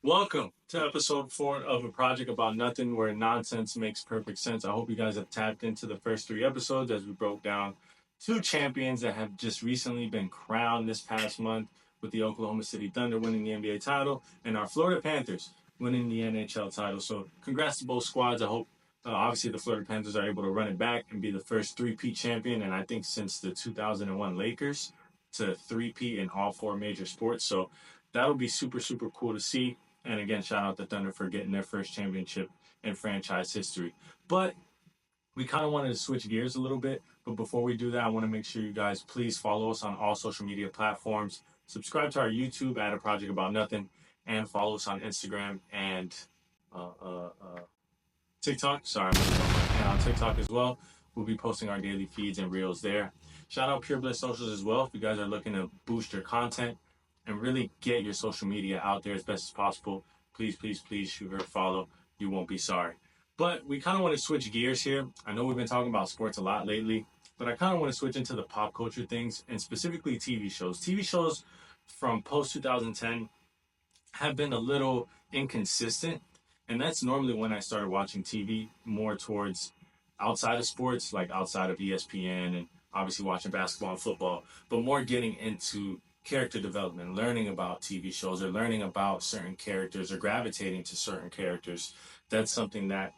Welcome to episode 4 of A Project About Nothing, where nonsense makes perfect sense. I hope you guys have tapped into the first 3 episodes as we broke down two champions that have just recently been crowned this past month, with the Oklahoma City Thunder winning the NBA title and our Florida Panthers winning the NHL title. So, congrats to both squads. I hope, obviously, the Florida Panthers are able to run it back and be the first three-peat champion, and I think since the 2001 Lakers, to three-peat in all four major sports. So, that'll be super, super cool to see. And again, shout out to Thunder for getting their first championship in franchise history. But we kind of wanted to switch gears a little bit. But before we do that, I want to make sure you guys please follow us on all social media platforms. Subscribe to our YouTube at A Project About Nothing, and follow us on Instagram and uh, uh, uh, TikTok. Sorry, I'm looking on my hand on TikTok as well. We'll be posting our daily feeds and reels there. Shout out Pure Bliss Socials as well. If you guys are looking to boost your content and really get your social media out there as best as possible, please, please, please shoot her a follow. You won't be sorry. But we kind of want to switch gears here. I know we've been talking about sports a lot lately, but I kind of want to switch into the pop culture things, and specifically TV shows. TV shows from post 2010 have been a little inconsistent. And that's normally when I started watching TV more towards outside of sports, like outside of ESPN and obviously watching basketball and football, but more getting into character development, learning about TV shows or learning about certain characters or gravitating to certain characters. That's something that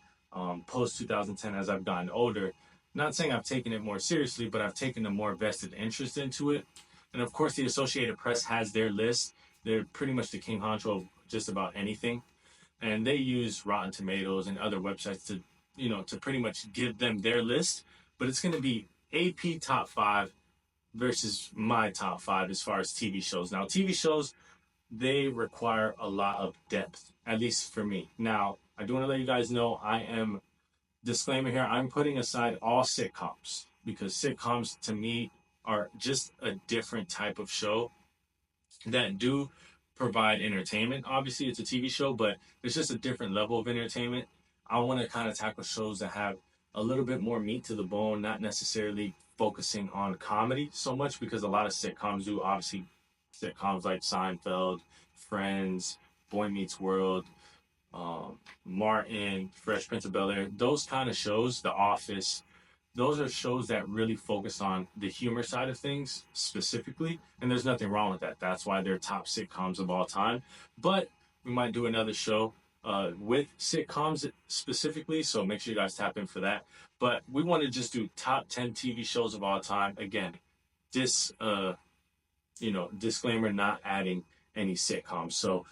post 2010, as I've gotten older, not saying I've taken it more seriously, but I've taken a more vested interest into it. And of course, the Associated Press has their list. They're pretty much the king honcho of just about anything, and they use Rotten Tomatoes and other websites to, to pretty much give them their list. But it's going to be AP top five versus my top five as far as TV shows. Now, TV shows, they require a lot of depth, at least for me. Now, I do want to let you guys know, I am, disclaimer here, I'm putting aside all sitcoms, because sitcoms to me are just a different type of show that do provide entertainment. Obviously, it's a TV show, but it's just a different level of entertainment. I want to kind of tackle shows that have a little bit more meat to the bone, not necessarily focusing on comedy so much, because a lot of sitcoms do. Obviously, sitcoms like Seinfeld, Friends, Boy Meets World, Martin, Fresh Prince of Bel Air, those kind of shows, The Office, those are shows that really focus on the humor side of things specifically, and there's nothing wrong with that. That's why they're top sitcoms of all time. But we might do another show with sitcoms specifically, so make sure you guys tap in for that. But we want to just do top 10 TV shows of all time. Again, this disclaimer, not adding any sitcoms. So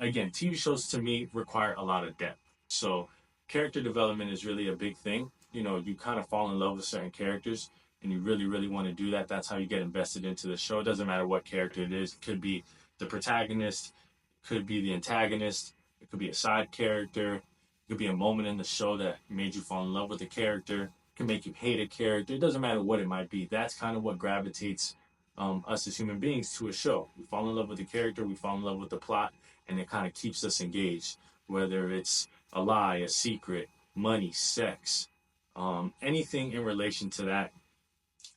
again, TV shows to me require a lot of depth. So character development is really a big thing. You kind of fall in love with certain characters, and you really, really want to do that. That's how you get invested into the show. It doesn't matter what character it is. It could be the protagonist, it could be the antagonist, it could be a side character, it could be a moment in the show that made you fall in love with a character, it can make you hate a character. It doesn't matter what it might be. That's kind of what gravitates us as human beings to a show. We fall in love with the character, we fall in love with the plot, and it kind of keeps us engaged, whether it's a lie, a secret, money, sex, anything in relation to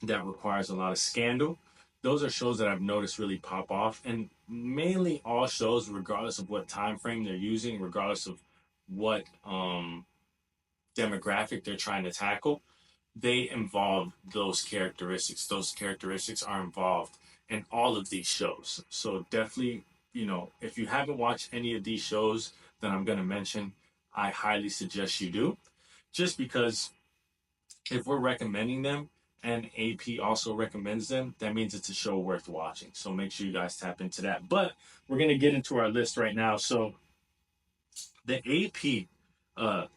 that requires a lot of scandal. Those are shows that I've noticed really pop off, and mainly all shows, regardless of what time frame they're using, regardless of what demographic they're trying to tackle, they involve those characteristics. Those characteristics are involved in all of these shows. So definitely, if you haven't watched any of these shows that I'm going to mention, I highly suggest you do, just because if we're recommending them and AP also recommends them, that means it's a show worth watching. So make sure you guys tap into that. But we're going to get into our list right now. So the AP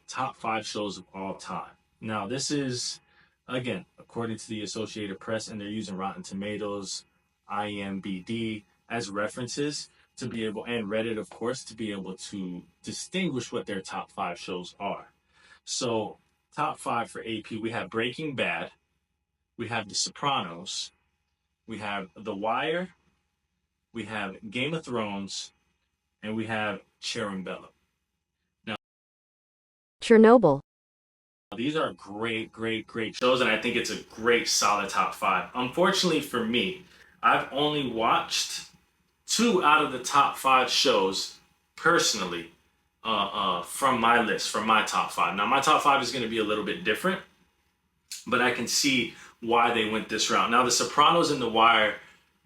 top five shows of all time. Now, this is, again, according to the Associated Press, and they're using Rotten Tomatoes, IMDb as references to be able, and Reddit, of course, to be able to distinguish what their top five shows are. So, top five for AP, we have Breaking Bad, we have The Sopranos, we have The Wire, we have Game of Thrones, and we have Chernobyl. Now, Chernobyl. these are great, great, great shows, and I think it's a great, solid top five. Unfortunately for me, I've only watched two out of the top five shows personally, from my list, from my top five. Now, my top five is going to be a little bit different, but I can see why they went this route. Now, The Sopranos and The Wire,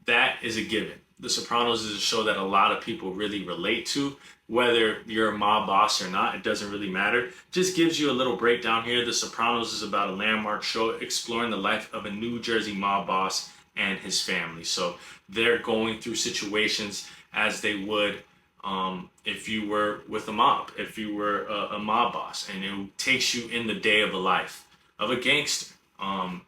that is a given. The Sopranos is a show that a lot of people really relate to, whether you're a mob boss or not. It doesn't really matter. Just gives you a little breakdown here. The Sopranos is about a landmark show exploring the life of a New Jersey mob boss and his family. So they're going through situations as they would if you were with a mob, if you were a mob boss, and it takes you in the day of the life of a gangster.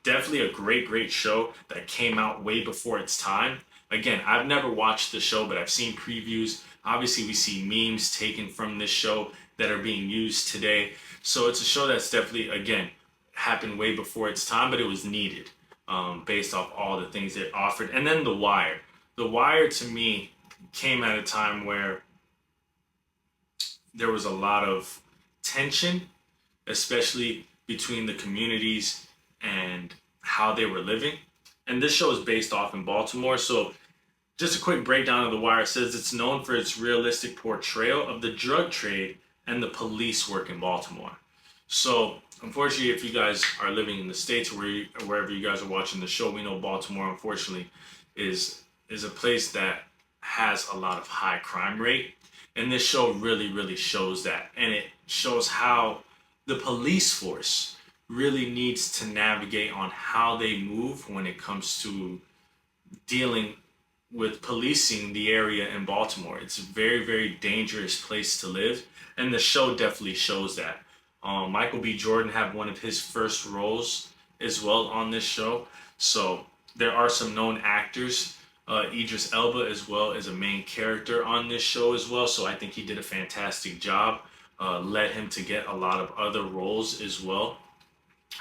Definitely a great show that came out way before its time. Again, I've never watched the show, but I've seen previews. Obviously, we see memes taken from this show that are being used today. So it's a show that's definitely, again, happened way before its time, but it was needed based off all the things it offered. And then The Wire. The Wire, to me, came at a time where there was a lot of tension, especially between the communities and how they were living. And this show is based off in Baltimore. So just a quick breakdown of The Wire. It says it's known for its realistic portrayal of the drug trade and the police work in Baltimore. So unfortunately, if you guys are living in the States or wherever you guys are watching the show, we know Baltimore, unfortunately, is a place that has a lot of high crime rate. And this show really shows that. And it shows how the police force really needs to navigate on how they move when it comes to dealing with policing the area in Baltimore. It's a very dangerous place to live, and the show definitely shows that. Michael B. Jordan had one of his first roles as well on this show, so there are some known actors. Idris Elba as well as a main character on this show as well, so I think he did a fantastic job. Led him to get a lot of other roles as well.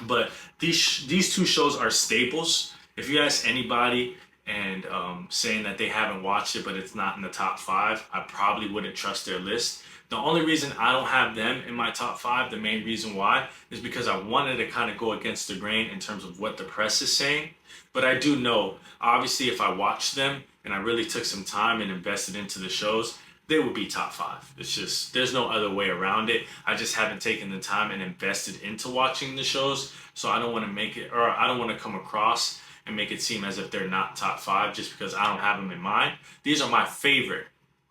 But these two shows are staples. If you ask anybody and saying that they haven't watched it but it's not in the top five, I probably wouldn't trust their list. The only reason I don't have them in my top five, the main reason why, is because I wanted to kind of go against the grain in terms of what the press is saying. But I do know, obviously, if I watched them and I really took some time and invested into the shows, they would be top five. It's just, there's no other way around it. I just haven't taken the time and invested into watching the shows. So I don't want to make it, or I don't want to come across and make it seem as if they're not top five just because I don't have them in mind. These are my favorite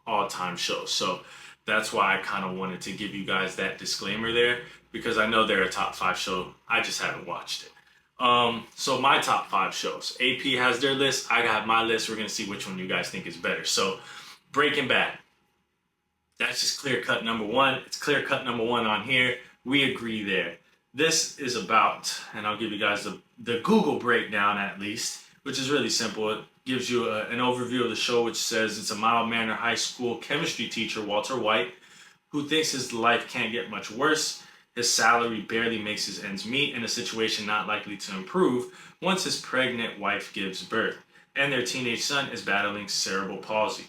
all-time shows. So that's why I kind of wanted to give you guys that disclaimer there, because I know they're a top five show. I just haven't watched it. So my top five shows. AP has their list. I got my list. We're going to see which one you guys think is better. So Breaking Bad. That's just clear cut number one. It's clear cut number one on here. We agree there. This is about, and I'll give you guys the Google breakdown at least, which is really simple. It gives you an overview of the show, which says it's a mild-mannered high school chemistry teacher, Walter White, who thinks his life can't get much worse. His salary barely makes his ends meet in a situation not likely to improve once his pregnant wife gives birth, and their teenage son is battling cerebral palsy.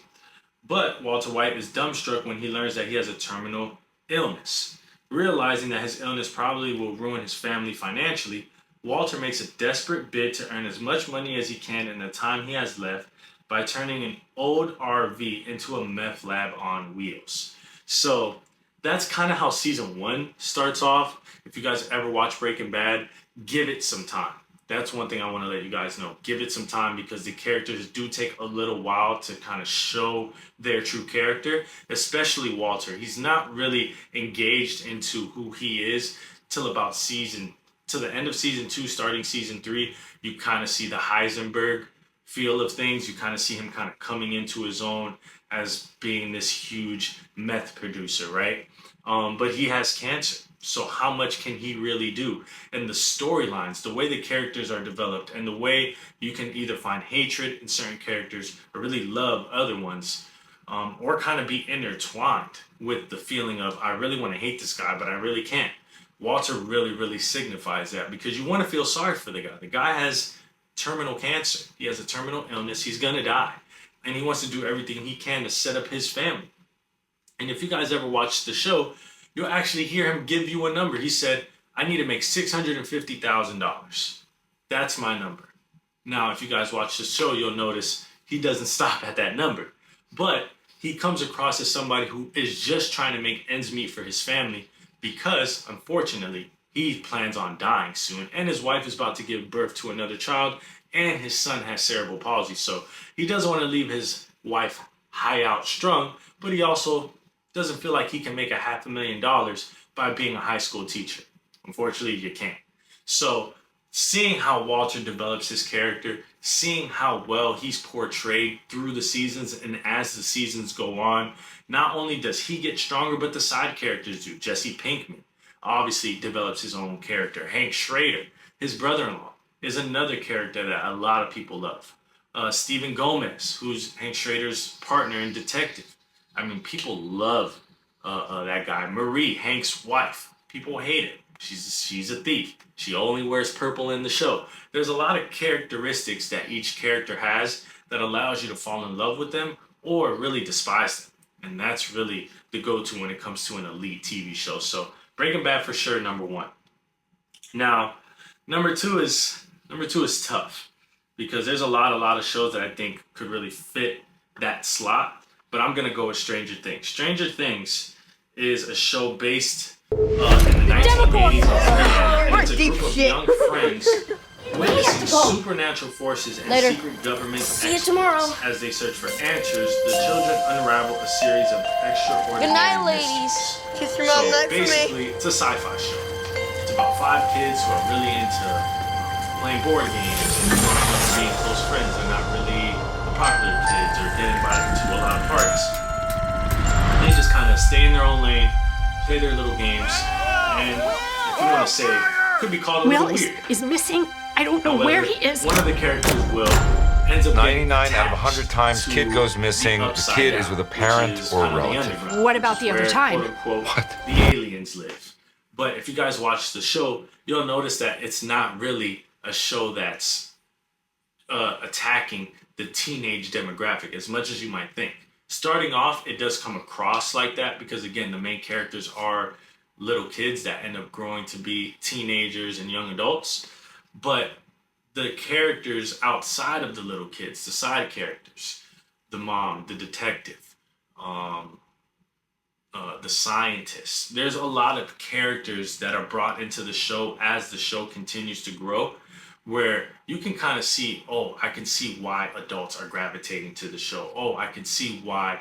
But Walter White is dumbstruck when he learns that he has a terminal illness. Realizing that his illness probably will ruin his family financially, Walter makes a desperate bid to earn as much money as he can in the time he has left by turning an old RV into a meth lab on wheels. So that's kind of how season one starts off. If you guys ever watch Breaking Bad, give it some time. That's one thing I want to let you guys know. Give it some time because the characters do take a little while to kind of show their true character, especially Walter. He's not really engaged into who he is till about to the end of season two, starting season three. You kind of see the Heisenberg feel of things. You kind of see him kind of coming into his own as being this huge meth producer, right? But he has cancer. So how much can he really do? And the storylines, the way the characters are developed, and the way you can either find hatred in certain characters or really love other ones, or kind of be intertwined with the feeling of, I really want to hate this guy, but I really can't. Walter really signifies that because you want to feel sorry for the guy. The guy has terminal cancer. He has a terminal illness. He's going to die. And he wants to do everything he can to set up his family. And if you guys ever watched the show, you'll actually hear him give you a number. He said, I need to make $650,000. That's my number. Now, if you guys watch the show, you'll notice he doesn't stop at that number. But he comes across as somebody who is just trying to make ends meet for his family because, unfortunately, he plans on dying soon, and his wife is about to give birth to another child, and his son has cerebral palsy. So he doesn't want to leave his wife high out strung, but he also doesn't feel like he can make $500,000 by being a high school teacher. Unfortunately, you can't. So seeing how Walter develops his character, seeing how well he's portrayed through the seasons, and as the seasons go on, not only does he get stronger, but the side characters do. Jesse Pinkman obviously develops his own character. Hank Schrader, his brother-in-law, is another character that a lot of people love. Stephen Gomez, who's Hank Schrader's partner and detective. I mean, people love that guy. Marie, Hank's wife. People hate it. She's a thief. She only wears purple in the show. There's a lot of characteristics that each character has that allows you to fall in love with them or really despise them. And that's really the go-to when it comes to an elite TV show. So Breaking Bad for sure, number one. Now, number two is tough because there's a lot of shows that I think could really fit that slot. But I'm gonna go with Stranger Things. Stranger Things is a show based in the 1980s, and it's a group of young friends witnessing supernatural forces and secret government exploits. As they search for answers, the children unravel a series of extraordinary Good night, mysteries. ladies. Kiss your mom So night for me. basically, it's a sci-fi show. It's about 5 kids who are really into playing board games and being close friends. They're not really the popular kids or getting invited to a lot of parties. They just kind of stay in their own lane, play their little games, and if you want to say, could be called a little weird. Is missing. I don't know where he is. One of the characters will ends up 99 out of 100 times, kid goes missing. The kid is with a parent or a relative. What about the other time? Quote, unquote, the aliens live. But if you guys watch the show, you'll notice that it's not really a show that's attacking the teenage demographic as much as you might think. Starting off, it does come across like that because, again, the main characters are little kids that end up growing to be teenagers and young adults. But the characters outside of the little kids, the side characters, the mom, the detective, the scientist, there's a lot of characters that are brought into the show as the show continues to grow, where you can kind of see, oh, I can see why adults are gravitating to the show. Oh, I can see why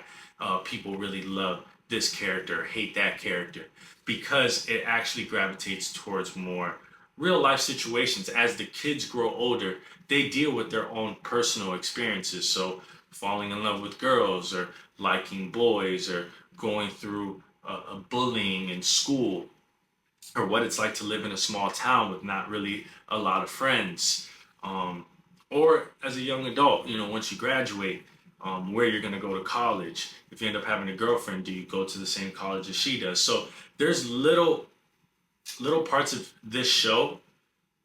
people really love this character, hate that character, because it actually gravitates towards more real life situations. As the kids grow older, they deal with their own personal experiences. So falling in love with girls or liking boys or going through a bullying in school, or what it's like to live in a small town with not really a lot of friends, or as a young adult, you know, once you graduate, where you're going to go to college. If you end up having a girlfriend, do you go to the same college as she does? So there's little parts of this show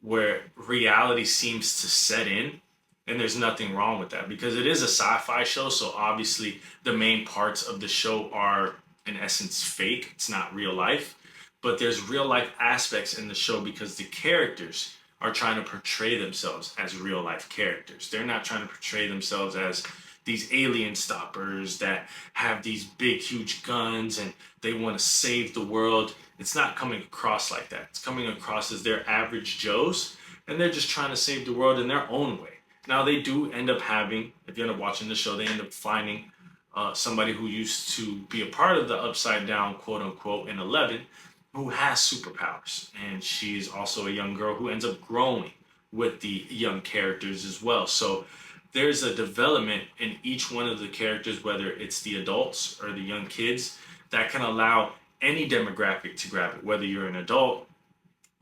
where reality seems to set in, and there's nothing wrong with that because it is a sci-fi show. So obviously the main parts of the show are in essence fake. It's not real life, but there's real life aspects in the show because the characters are trying to portray themselves as real life characters. They're not trying to portray themselves as these alien stoppers that have these big, huge guns and they want to save the world. It's not coming across like that. It's coming across as they're average Joes and they're just trying to save the world in their own way. Now, they do end up having, if you end up watching the show, they end up finding somebody who used to be a part of the Upside Down, quote unquote, in 11, who has superpowers. And she's also a young girl who ends up growing with the young characters as well. So there's a development in each one of the characters, whether it's the adults or the young kids, that can allow any demographic to grab it. Whether you're an adult,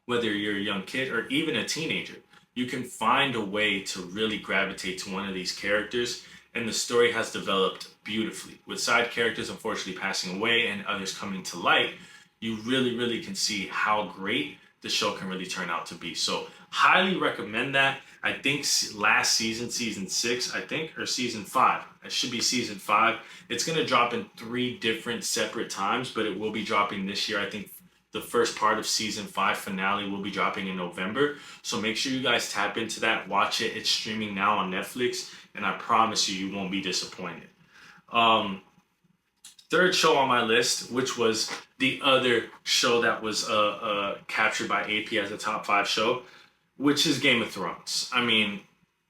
whether you're a young kid, or even a teenager, you can find a way to really gravitate to one of these characters. And the story has developed beautifully. With side characters unfortunately passing away and others coming to light, you really, really can see how great the show can really turn out to be. So highly recommend that. I think last season, season 6, I think, or season 5. It should be season 5. It's going to drop in 3 different separate times, but it will be dropping this year. I think the first part of season 5 finale will be dropping in November. So make sure you guys tap into that. Watch it. It's streaming now on Netflix, and I promise you, you won't be disappointed. Third show on my list, which was the other show that was captured by AP as a top 5 show, which is Game of Thrones. I mean,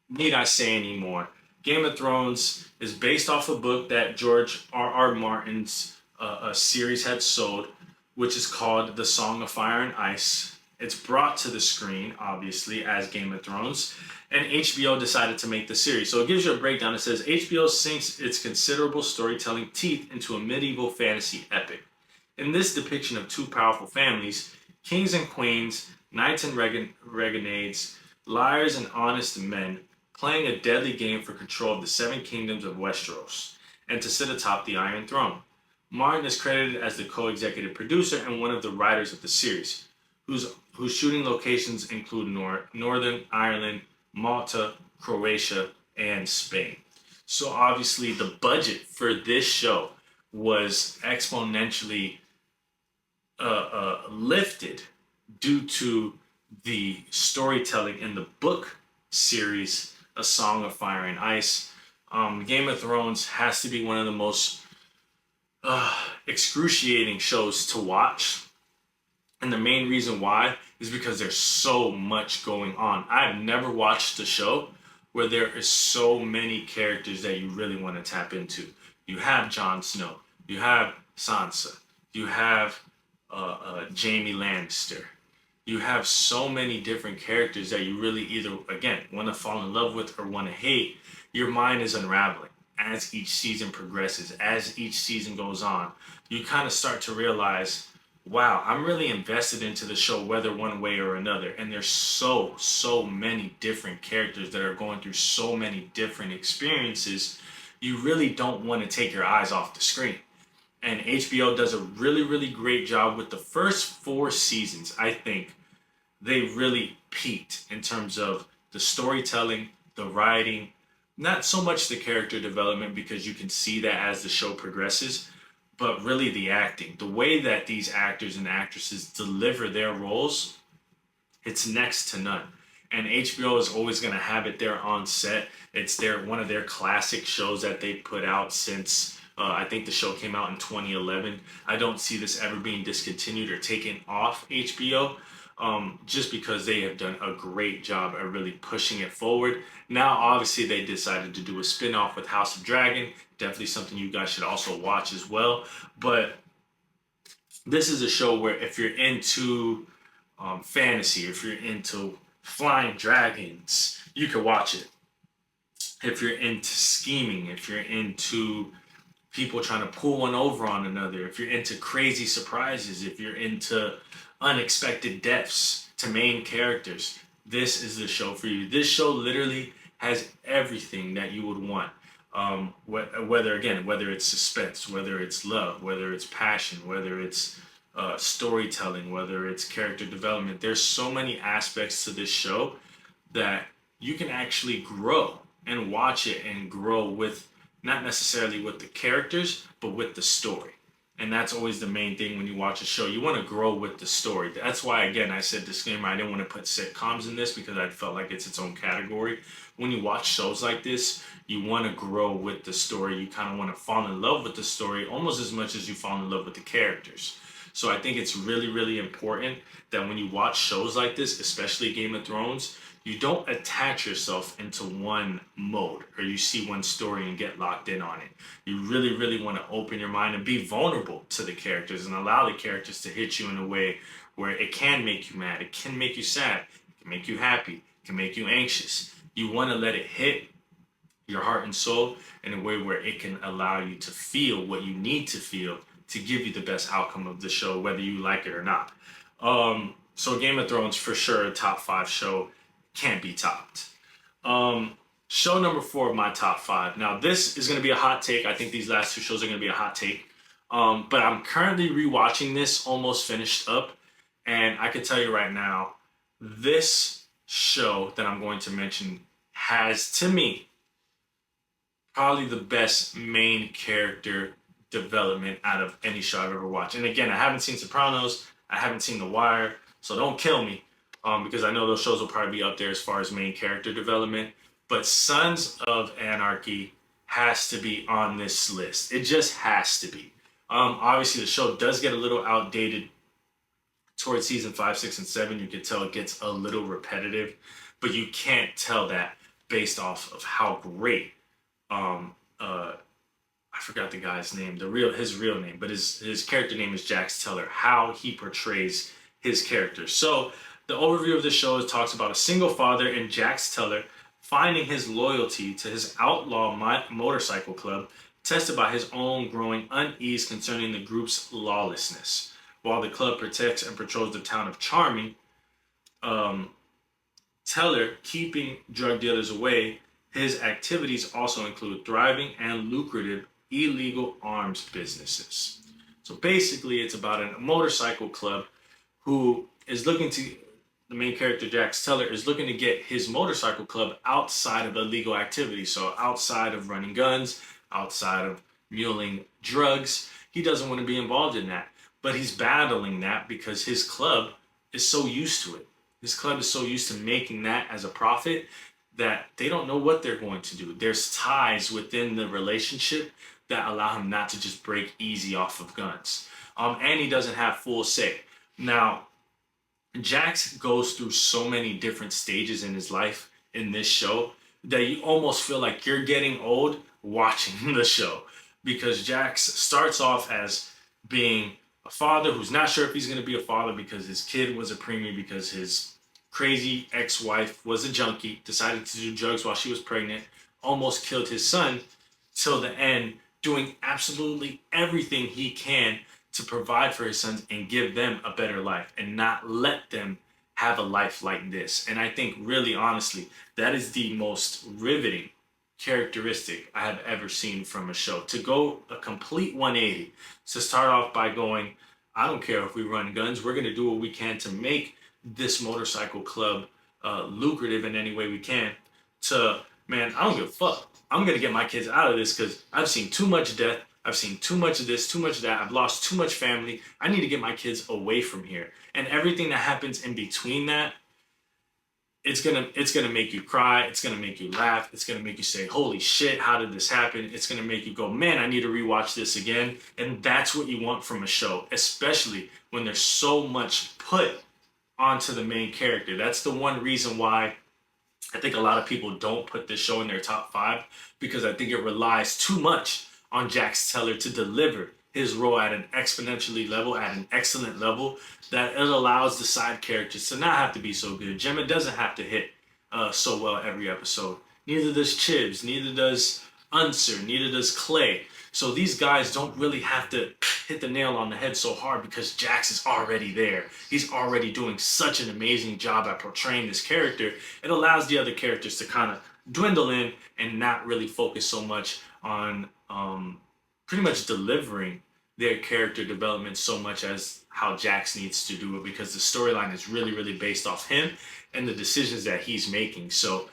need I say anymore? Game of Thrones is based off a book that George R. Martin's a series had sold, which is called The Song of Fire and Ice. It's brought to the screen, obviously, as Game of Thrones, and HBO decided to make the series. So it gives you a breakdown. It says HBO sinks its considerable storytelling teeth into a medieval fantasy epic. In this depiction of two powerful families, kings and queens, knights and renegades, liars and honest men, playing a deadly game for control of the seven kingdoms of Westeros, and to sit atop the Iron Throne. Martin is credited as the co-executive producer and one of the writers of the series, whose shooting locations include Northern Ireland, Malta, Croatia, and Spain. So obviously the budget for this show was exponentially lifted due to the storytelling in the book series, A Song of Fire and Ice. Game of Thrones has to be one of the most excruciating shows to watch. And the main reason why is because there's so much going on. I've never watched a show where there is so many characters that you really want to tap into. You have Jon Snow, you have Sansa, you have Jaime Lannister. You have so many different characters that you really either, again, want to fall in love with or want to hate. Your mind is unraveling as each season progresses, as each season goes on. You kind of start to realize, wow, I'm really invested into the show, whether one way or another. And there's so many different characters that are going through so many different experiences. You really don't want to take your eyes off the screen. And HBO does a really great job with the first 4 seasons. I think they really peaked in terms of the storytelling, the writing, not so much the character development, because you can see that as the show progresses, but really the acting. The way that these actors and actresses deliver their roles, it's next to none. And HBO is always going to have it there on set. It's one of their classic shows that they put out since I think the show came out in 2011. I don't see this ever being discontinued or taken off HBO, just because they have done a great job at really pushing it forward. Now, obviously, they decided to do a spin-off with House of Dragon. Definitely something you guys should also watch as well. But this is a show where if you're into fantasy, if you're into flying dragons, you can watch it. If you're into scheming, if you're into people trying to pull one over on another, if you're into crazy surprises, if you're into unexpected deaths to main characters, this is the show for you. This show literally has everything that you would want. Whether it's suspense, whether it's love, whether it's passion, whether it's storytelling, whether it's character development. There's so many aspects to this show that you can actually grow and watch it and grow with, not necessarily with the characters, but with the story. And that's always the main thing when you watch a show. You want to grow with the story. That's why, again, I said disclaimer, I didn't want to put sitcoms in this because I felt like it's its own category. When you watch shows like this, you want to grow with the story. You kind of want to fall in love with the story almost as much as you fall in love with the characters. So I think it's really important that when you watch shows like this, especially Game of Thrones, you don't attach yourself into one mode or you see one story and get locked in on it. You really want to open your mind and be vulnerable to the characters and allow the characters to hit you in a way where it can make you mad, it can make you sad, it can make you happy, it can make you anxious. You want to let it hit your heart and soul in a way where it can allow you to feel what you need to feel to give you the best outcome of the show, whether you like it or not. So Game of Thrones, for sure, a top 5 show, can't be topped. Show number 4 of my top 5. Now, this is going to be a hot take. I think these last 2 shows are going to be a hot take. But I'm currently rewatching this, almost finished up. And I can tell you right now, this show that I'm going to mention has, to me, probably the best main character development out of any show I've ever watched. And again, I haven't seen Sopranos. I haven't seen The Wire. So don't kill me. Because I know those shows will probably be up there as far as main character development. But Sons of Anarchy has to be on this list. It just has to be. Obviously, the show does get a little outdated towards season 5, 6, and 7. You can tell it gets a little repetitive, but you can't tell that based off of how great um, I forgot the guy's name, his real name, but his character name is Jax Teller. How he portrays his character. So the overview of the show talks about a single father in Jax Teller finding his loyalty to his outlaw motorcycle club tested by his own growing unease concerning the group's lawlessness. While the club protects and patrols the town of Charming, um, Teller keeping drug dealers away, his activities also include thriving and lucrative illegal arms businesses. So basically, it's about a motorcycle club who is looking to, the main character, Jax Teller, is looking to get his motorcycle club outside of illegal activities. So outside of running guns, outside of muling drugs. He doesn't want to be involved in that. But he's battling that because his club is so used to it. His club is so used to making that as a profit that they don't know what they're going to do. There's ties within the relationship that allow him not to just break easy off of guns. And he doesn't have full say. Now, Jax goes through so many different stages in his life in this show that you almost feel like you're getting old watching the show, because Jax starts off as being a father who's not sure if he's going to be a father because his kid was a preemie, because his crazy ex-wife was a junkie, decided to do drugs while she was pregnant, almost killed his son, till the end, doing absolutely everything he can to provide for his sons and give them a better life and not let them have a life like this. And I think, really honestly, that is the most riveting characteristic I have ever seen from a show. To go a complete 180, to start off by going, I don't care if we run guns, we're going to do what we can to make this motorcycle club lucrative in any way we can, to, man, I don't give a fuck. I'm going to get my kids out of this because I've seen too much death. I've seen too much of this, too much of that. I've lost too much family. I need to get my kids away from here. And everything that happens in between that, it's gonna make you cry. It's gonna make you laugh. It's gonna make you say, "Holy shit, how did this happen?" It's gonna make you go, "Man, I need to rewatch this again." And that's what you want from a show, especially when there's so much put onto the main character. That's the one reason why I think a lot of people don't put this show in their top 5, because I think it relies too much on Jax Teller to deliver his role at an exponentially level, at an excellent level, that it allows the side characters to not have to be so good. Gemma doesn't have to hit so well every episode. Neither does Chibs, neither does Unser, neither does Clay. So these guys don't really have to hit the nail on the head so hard because Jax is already there. He's already doing such an amazing job at portraying this character. It allows the other characters to kind of dwindle in and not really focus so much on pretty much delivering their character development so much as how Jax needs to do it, because the storyline is really, really based off him and the decisions that he's making. So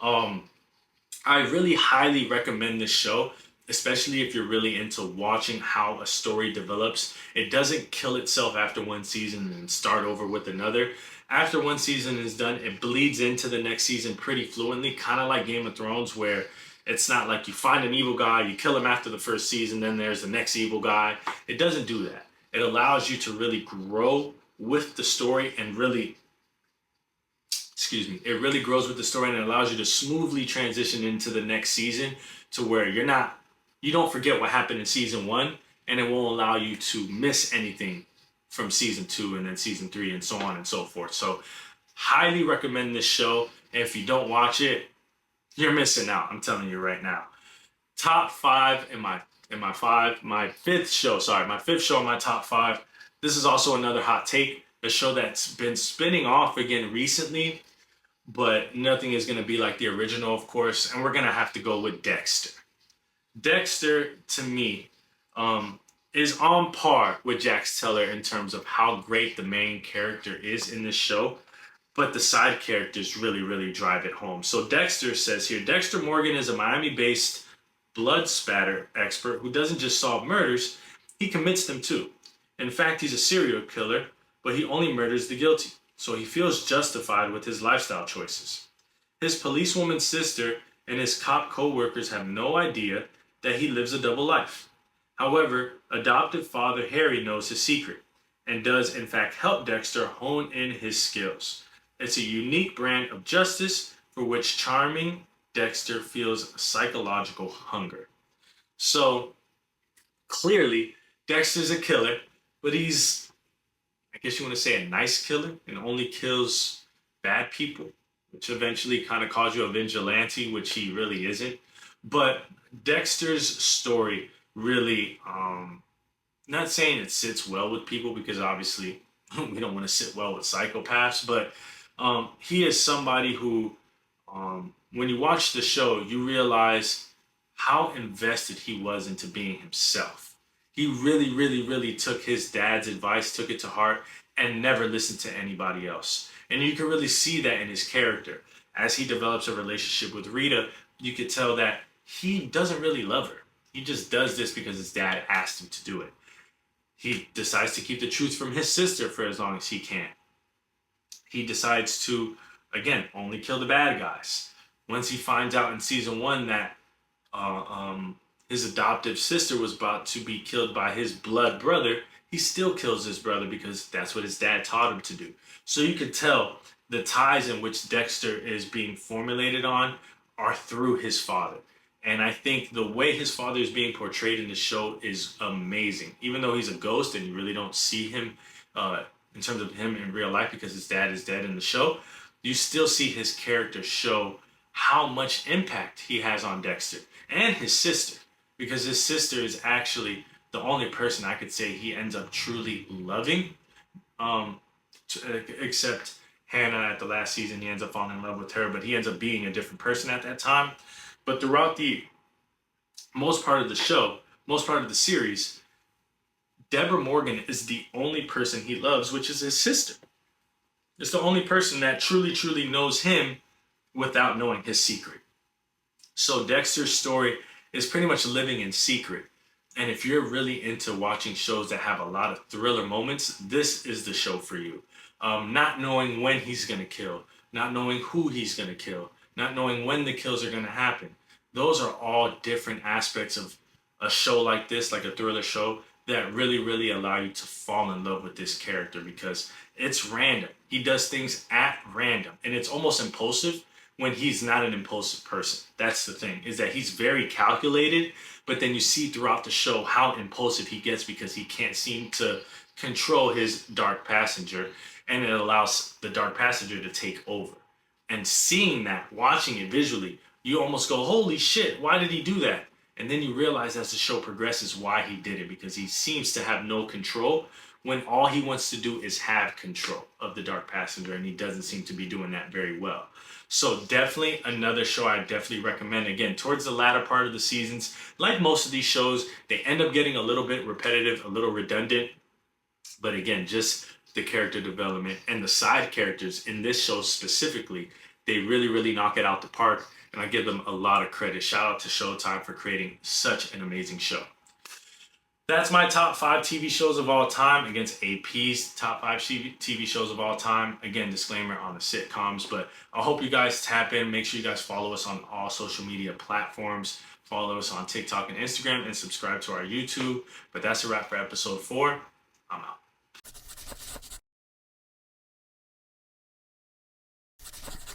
I really highly recommend this show, especially if you're really into watching how a story develops. It doesn't kill itself after one season and start over with another. After one season is done, it bleeds into the next season pretty fluently, kind of like Game of Thrones, where it's not like you find an evil guy, you kill him after the first season, then there's the next evil guy. It doesn't do that. It allows you to really grow with the story and really, it really grows with the story, and it allows you to smoothly transition into the next season to where you don't forget what happened in season 1, and it won't allow you to miss anything from season 2 and then season 3 and so on and so forth. So highly recommend this show. And if you don't watch it, you're missing out. I'm telling you right now. Top 5 my fifth show in my top 5. This is also another hot take, a show that's been spinning off again recently, but nothing is going to be like the original, of course, and we're going to have to go with Dexter. Dexter, to me, is on par with Jax Teller in terms of how great the main character is in this show, but the side characters really, really drive it home. So Dexter says here, Dexter Morgan is a Miami-based blood spatter expert who doesn't just solve murders, he commits them too. In fact, he's a serial killer, but he only murders the guilty, so he feels justified with his lifestyle choices. His policewoman's sister and his cop co-workers have no idea that he lives a double life. However, adoptive father Harry knows his secret and does in fact help Dexter hone in his skills. It's a unique brand of justice for which charming Dexter feels psychological hunger. So clearly, Dexter's a killer, but he's, I guess you want to say, a nice killer and only kills bad people, which eventually kind of calls you a vigilante, which he really isn't. But Dexter's story really, not saying it sits well with people because obviously we don't want to sit well with psychopaths, but he is somebody who, when you watch the show, you realize how invested he was into being himself. He really, really, really took his dad's advice, took it to heart, and never listened to anybody else. And you can really see that in his character. As he develops a relationship with Rita, you could tell that he doesn't really love her. He just does this because his dad asked him to do it. He decides to keep the truth from his sister for as long as he can. He decides to, again, only kill the bad guys. Once he finds out in season 1 that his adoptive sister was about to be killed by his blood brother, he still kills his brother because that's what his dad taught him to do. So you could tell the ties in which Dexter is being formulated on are through his father. And I think the way his father is being portrayed in the show is amazing. Even though he's a ghost and you really don't see him in terms of him in real life because his dad is dead in the show, you still see his character show how much impact he has on Dexter and his sister. Because his sister is actually the only person I could say he ends up truly loving. Except Hannah at the last season, he ends up falling in love with her, but he ends up being a different person at that time. But throughout the most part of the show, most part of the series, Deborah Morgan is the only person he loves, which is his sister. It's the only person that truly, truly knows him without knowing his secret. So Dexter's story is pretty much living in secret. And if you're really into watching shows that have a lot of thriller moments, this is the show for you. Not knowing when he's going to kill, not knowing who he's going to kill, not knowing when the kills are going to happen. Those are all different aspects of a show like this, like a thriller show, that really, really allow you to fall in love with this character because it's random. He does things at random, and it's almost impulsive when he's not an impulsive person. That's the thing, is that he's very calculated, but then you see throughout the show how impulsive he gets because he can't seem to control his dark passenger, and it allows the dark passenger to take over. And seeing that, watching it visually, you almost go, holy shit, why did he do that? And then you realize as the show progresses why he did it, because he seems to have no control when all he wants to do is have control of the dark passenger, and he doesn't seem to be doing that very well. So definitely another show I definitely recommend. Again, towards the latter part of the seasons, like most of these shows, they end up getting a little bit repetitive, a little redundant. But again, just the character development and the side characters in this show specifically, they really, really knock it out the park. And I give them a lot of credit. Shout out to Showtime for creating such an amazing show. That's my top 5 TV shows of all time against AP's top 5 TV shows of all time. Again, disclaimer on the sitcoms, but I hope you guys tap in. Make sure you guys follow us on all social media platforms. Follow us on TikTok and Instagram, and subscribe to our YouTube. But that's a wrap for episode 4. I'm out.